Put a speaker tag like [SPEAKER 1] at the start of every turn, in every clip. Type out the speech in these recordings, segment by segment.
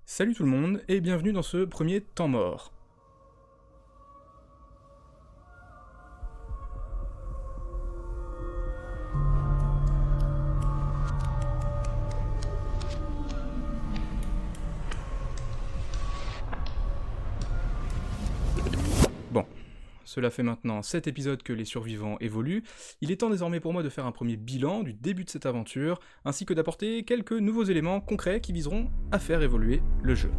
[SPEAKER 1] Salut tout le monde et bienvenue dans ce premier temps mort. Bon, cela fait maintenant 7 épisodes que les survivants évoluent, il est temps désormais pour moi de faire un premier bilan du début de cette aventure, ainsi que d'apporter quelques nouveaux éléments concrets qui viseront à faire évoluer le jeu.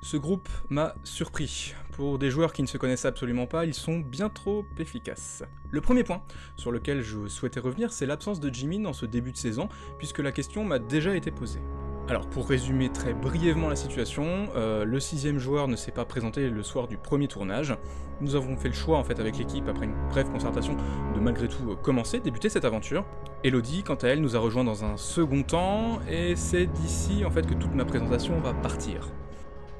[SPEAKER 1] Ce groupe m'a surpris. Pour des joueurs qui ne se connaissent absolument pas, ils sont bien trop efficaces. Le premier point sur lequel je souhaitais revenir, c'est l'absence de Jimin dans ce début de saison, puisque la question m'a déjà été posée. Alors pour résumer très brièvement la situation, le 6ème joueur ne s'est pas présenté le soir du premier tournage. Nous avons fait le choix en fait avec l'équipe, après une brève concertation, de malgré tout débuter cette aventure. Elodie, quant à elle, nous a rejoint dans un second temps, et c'est d'ici en fait que toute ma présentation va partir.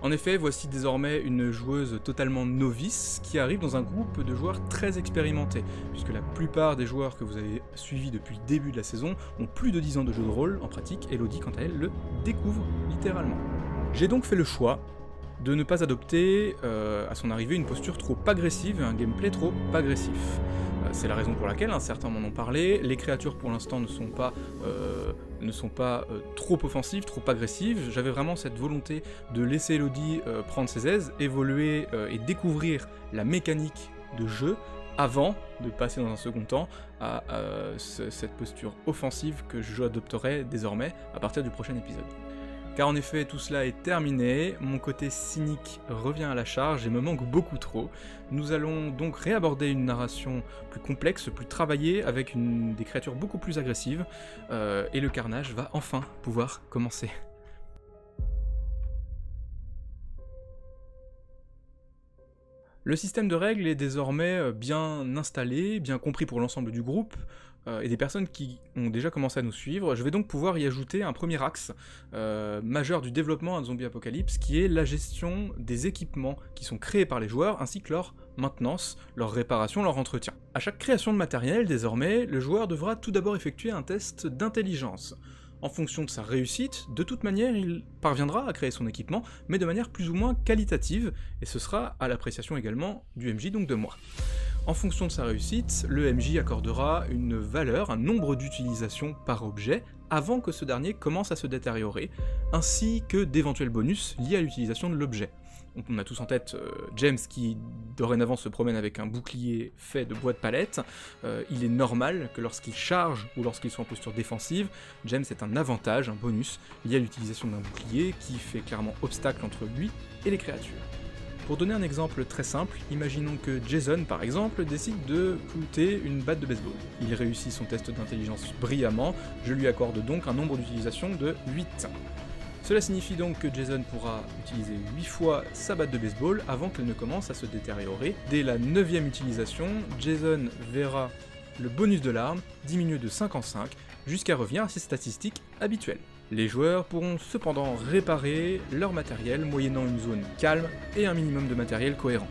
[SPEAKER 1] En effet, voici désormais une joueuse totalement novice qui arrive dans un groupe de joueurs très expérimentés, puisque la plupart des joueurs que vous avez suivis depuis le début de la saison ont plus de 10 ans de jeu de rôle en pratique, Elodie quant à elle le découvre littéralement. J'ai donc fait le choix de ne pas adopter à son arrivée une posture trop agressive et un gameplay trop agressif. C'est la raison pour laquelle, certains m'en ont parlé, les créatures pour l'instant ne sont pas trop offensives, trop agressives. J'avais vraiment cette volonté de laisser Elodie prendre ses aises, évoluer et découvrir la mécanique de jeu avant de passer dans un second temps à cette posture offensive que je adopterai désormais à partir du prochain épisode. Car en effet, tout cela est terminé, mon côté cynique revient à la charge et me manque beaucoup trop. Nous allons donc réaborder une narration plus complexe, plus travaillée, avec des créatures beaucoup plus agressives, et le carnage va enfin pouvoir commencer. Le système de règles est désormais bien installé, bien compris pour l'ensemble du groupe, et des personnes qui ont déjà commencé à nous suivre. Je vais donc pouvoir y ajouter un premier axe majeur du développement à Zombie Apocalypse, qui est la gestion des équipements qui sont créés par les joueurs, ainsi que leur maintenance, leur réparation, leur entretien. À chaque création de matériel, désormais, le joueur devra tout d'abord effectuer un test d'intelligence. En fonction de sa réussite, de toute manière, il parviendra à créer son équipement, mais de manière plus ou moins qualitative, et ce sera à l'appréciation également du MJ, donc de moi. En fonction de sa réussite, le MJ accordera une valeur, un nombre d'utilisations par objet, avant que ce dernier commence à se détériorer, ainsi que d'éventuels bonus liés à l'utilisation de l'objet. On a tous en tête James qui dorénavant se promène avec un bouclier fait de bois de palette. Il est normal que lorsqu'il charge ou lorsqu'il soit en posture défensive, James ait un avantage, un bonus, lié à l'utilisation d'un bouclier qui fait clairement obstacle entre lui et les créatures. Pour donner un exemple très simple, imaginons que Jason, par exemple, décide de clouter une batte de baseball. Il réussit son test d'intelligence brillamment, je lui accorde donc un nombre d'utilisation de 8. Cela signifie donc que Jason pourra utiliser 8 fois sa batte de baseball avant qu'elle ne commence à se détériorer. Dès la 9ème utilisation, Jason verra le bonus de l'arme diminuer de 5 en 5, jusqu'à revenir à ses statistiques habituelles. Les joueurs pourront cependant réparer leur matériel moyennant une zone calme et un minimum de matériel cohérent.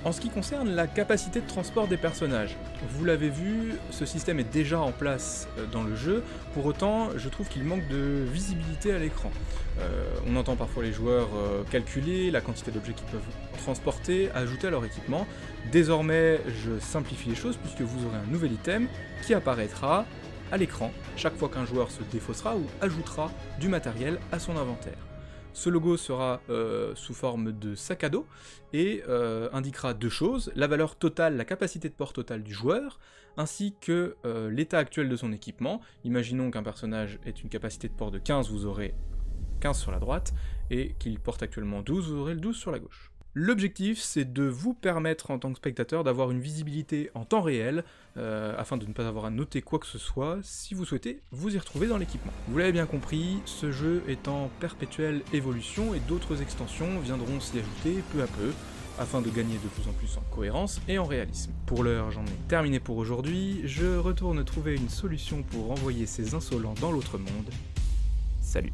[SPEAKER 1] En ce qui concerne la capacité de transport des personnages, vous l'avez vu, ce système est déjà en place dans le jeu, pour autant je trouve qu'il manque de visibilité à l'écran. On entend parfois les joueurs calculer la quantité d'objets qu'ils peuvent transporter, ajouter à leur équipement. Désormais je simplifie les choses puisque vous aurez un nouvel item qui apparaîtra à l'écran chaque fois qu'un joueur se défaussera ou ajoutera du matériel à son inventaire. Ce logo sera sous forme de sac à dos et indiquera deux choses, la valeur totale, la capacité de port totale du joueur, ainsi que l'état actuel de son équipement. Imaginons qu'un personnage ait une capacité de port de 15, vous aurez 15 sur la droite, et qu'il porte actuellement 12, vous aurez le 12 sur la gauche. L'objectif, c'est de vous permettre en tant que spectateur d'avoir une visibilité en temps réel, afin de ne pas avoir à noter quoi que ce soit, si vous souhaitez vous y retrouver dans l'équipement. Vous l'avez bien compris, ce jeu est en perpétuelle évolution et d'autres extensions viendront s'y ajouter peu à peu, afin de gagner de plus en plus en cohérence et en réalisme. Pour l'heure, j'en ai terminé pour aujourd'hui, je retourne trouver une solution pour envoyer ces insolents dans l'autre monde. Salut.